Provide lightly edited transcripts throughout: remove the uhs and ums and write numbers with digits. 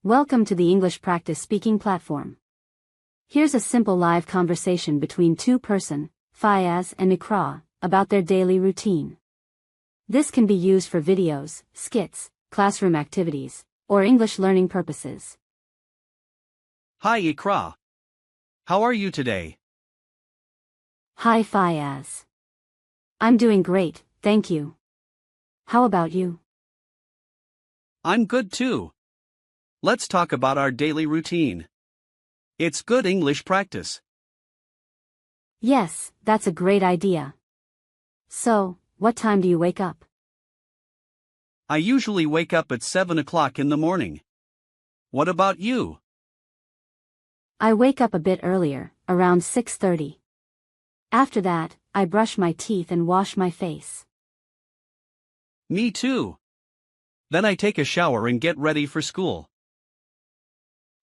Welcome to the English Practice Speaking platform. Here's a simple live conversation between two-person, Fayaz and Iqra, about their daily routine. This can be used for videos, skits, classroom activities, or English learning purposes. Hi Iqra. How are you today? Hi Fayaz. I'm doing great, thank you. How about you? I'm good too. Let's talk about our daily routine. It's good English practice. Yes, that's a great idea. So, what time do you wake up? I usually wake up at 7 o'clock in the morning. What about you? I wake up a bit earlier, around 6:30. After that, I brush my teeth and wash my face. Me too. Then I take a shower and get ready for school.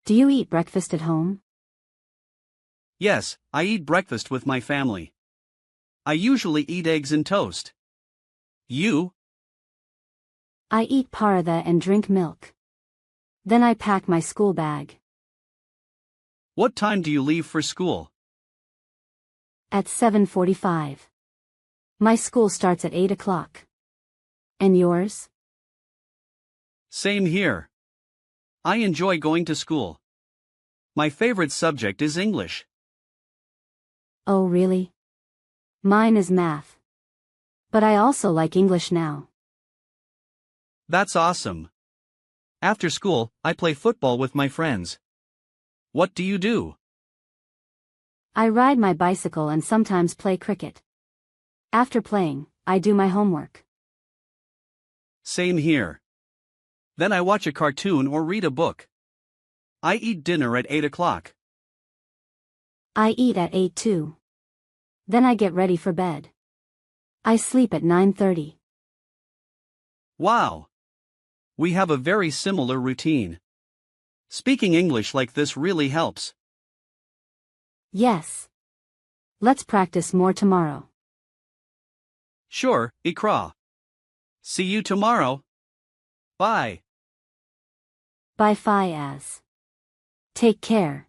Do you eat breakfast at home? Yes, I eat breakfast with my family. I usually eat eggs and toast. You? I eat paratha and drink milk. Then I pack my school bag. What time do you leave for school? At 7:45. My school starts at 8 o'clock. And yours? Same here. I enjoy going to school. My favorite subject is English. Oh really? Mine is math. But I also like English now. That's awesome. After school, I play football with my friends. What do you do? I ride my bicycle and sometimes play cricket. After playing, I do my homework. Same here. Then I watch a cartoon or read a book. I eat dinner at 8 o'clock. I eat at 8 too. Then I get ready for bed. I sleep at 9:30. Wow! We have a very similar routine. Speaking English like this really helps. Yes. Let's practice more tomorrow. Sure, Iqra. See you tomorrow. Bye. Bye Fayaz. Take care.